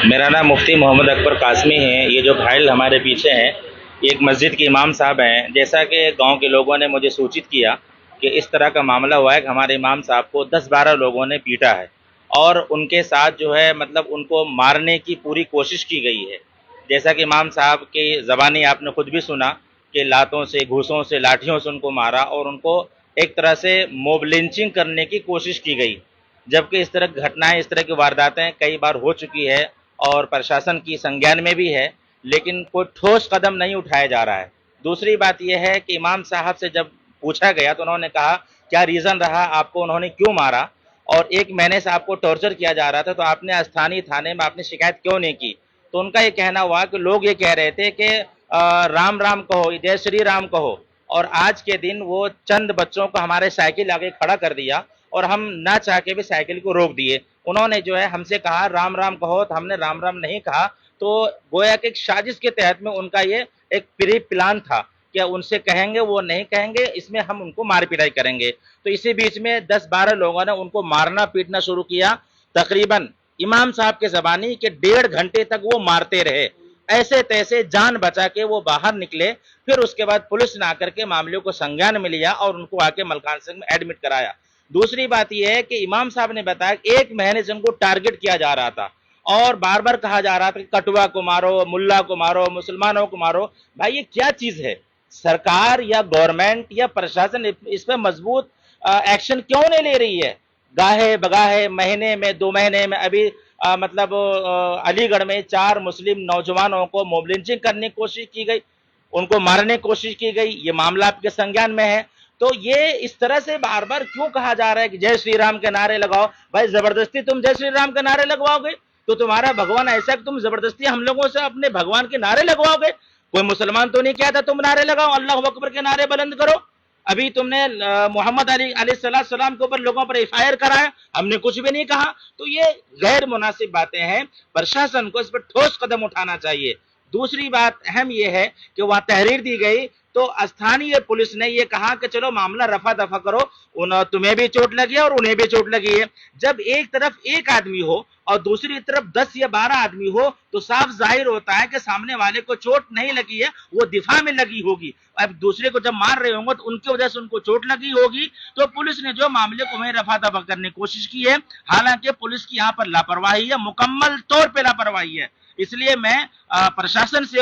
मेरा नाम मुफ्ती मोहम्मद अकबर कासमी है। ये जो घायल हमारे पीछे हैं, ये एक मस्जिद के इमाम साहब हैं। जैसा कि गांव के लोगों ने मुझे सूचित किया कि इस तरह का मामला हुआ है कि हमारे इमाम साहब को 10-12 लोगों ने पीटा है और उनके साथ जो है मतलब उनको मारने की पूरी कोशिश की गई है। जैसा कि इमाम साहब की ज़बानी आपने खुद भी सुना कि लातों से, घूंसों से, लाठियों से उनको मारा और उनको एक तरह से मोब लिंचिंग करने की कोशिश की गई। जबकि इस तरह की घटनाएं, इस तरह की वारदातें कई बार हो चुकी है और प्रशासन की संज्ञान में भी है, लेकिन कोई ठोस कदम नहीं उठाया जा रहा है। दूसरी बात यह है कि इमाम साहब से जब पूछा गया तो उन्होंने कहा क्या रीज़न रहा, आपको उन्होंने क्यों मारा, और 1 महीने से आपको टॉर्चर किया जा रहा था तो आपने स्थानीय थाने में आपने शिकायत क्यों नहीं की। तो उनका ये कहना हुआ कि लोग ये कह रहे थे कि राम राम कहो, जय श्री राम कहो, और आज के दिन वो चंद बच्चों को हमारे साइकिल आगे खड़ा कर दिया और हम ना चाह के भी साइकिल को रोक दिए। उन्होंने जो है हमसे कहा राम राम कहो, तो हमने राम राम नहीं कहा। तो गोया कि एक साजिश के तहत में उनका ये एक प्री प्लान था कि उनसे कहेंगे वो नहीं कहेंगे, इसमें हम उनको मार पिटाई करेंगे। तो इसी बीच में 10-12 लोगों ने उनको मारना पीटना शुरू किया। तकरीबन इमाम साहब के ज़बानी के 1.5 घंटे तक वो मारते रहे। ऐसे तैसे जान बचा के वो बाहर निकले। फिर उसके बाद पुलिस ने आकर के मामले को संज्ञान में लिया और उनको आके मलखान सिंह में एडमिट कराया। दूसरी बात यह है कि इमाम साहब ने बताया कि 1 महीने से उनको टारगेट किया जा रहा था और बार बार कहा जा रहा था कि कटवा को मारो, मुल्ला को मारो, मुसलमानों को मारो। भाई ये क्या चीज है? सरकार या गवर्नमेंट या प्रशासन इस पर मजबूत एक्शन क्यों नहीं ले रही है? गाहे बगाहे महीने में 2 महीने में अभी मतलब अलीगढ़ में 4 मुस्लिम नौजवानों को मोब लिंचिंग करने की कोशिश की गई, उनको मारने की कोशिश की गई। ये मामला आपके संज्ञान में है। तो ये इस तरह से बार बार क्यों कहा जा रहा है कि जय श्री राम के नारे लगाओ? भाई जबरदस्ती तुम जय श्री राम के नारे लगवाओगे तो तुम्हारा भगवान ऐसा कि तुम जबरदस्ती हम लोगों से अपने भगवान के नारे लगवाओगे? कोई मुसलमान तो नहीं कहता तुम नारे लगाओ, अल्लाह अकबर के नारे बुलंद करो। अभी तुमने मोहम्मद अली अलैहिस्सलाम के ऊपर लोगों पर एफआईआर कराया, हमने कुछ भी नहीं कहा। तो ये गैर मुनासिब बातें हैं, प्रशासन को इस पर ठोस कदम उठाना चाहिए। दूसरी बात अहम यह है कि वहां तहरीर दी गई तो स्थानीय पुलिस ने यह कहा कि चलो मामला रफा दफा करो, तुम्हें भी चोट लगी है और उन्हें भी चोट लगी है। जब एक तरफ एक आदमी हो और दूसरी तरफ 10 या 12 आदमी हो तो साफ जाहिर होता है कि सामने वाले को चोट नहीं लगी है, वो दिफा में लगी होगी। अब दूसरे को जब मार रहे होंगे तो उनकी वजह से उनको चोट लगी होगी। तो पुलिस ने जो मामले को वहीं रफा दफा करने की कोशिश की है, हालांकि पुलिस की यहाँ पर लापरवाही है, मुकम्मल तौर पर लापरवाही है। इसलिए मैं प्रशासन से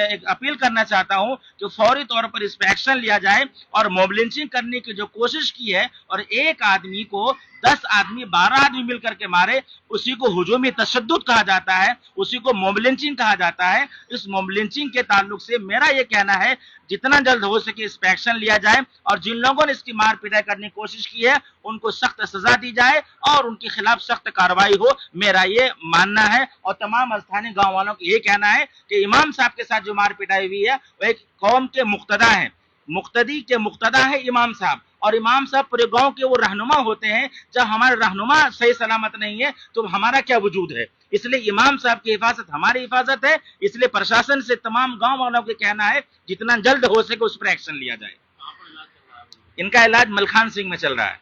एक अपील करना चाहता हूं कि फौरी तौर पर इस पर एक्शन लिया जाए और मोब लिंचिंग करने की जो कोशिश की है और एक आदमी को 10 आदमी 12 आदमी मिलकर के मारे, उसी को हुजूमी तशद्दुद कहा जाता है, उसी को मोब लिंचिंग कहा जाता है। इस मोब लिंचिंग के ताल्लुक से मेरा यह कहना है जितना जल्द हो सके इस पर एक्शन लिया जाए और जिन लोगों ने इसकी मार पिटाई करने की कोशिश की है उनको सख्त सजा दी जाए और उनके खिलाफ सख्त कार्रवाई हो, मेरा ये मानना है। और तमाम स्थानीय गांव वालों को ये कहना है कि इमाम साहब के साथ जो मार पिटाई हुई है वो एक कौम के मुक्तदा है, मुक्तदी के मुक्तदा है इमाम साहब, और इमाम साहब पूरे गांव के वो रहनुमा होते हैं। जब हमारे रहनुमा सही सलामत नहीं है तो हमारा क्या वजूद है? इसलिए इमाम साहब की हिफाजत हमारी हिफाजत है। इसलिए प्रशासन से तमाम गांव वालों को कहना है जितना जल्द हो सके उस पर एक्शन लिया जाए। इनका इलाज मलखान सिंह में चल रहा है।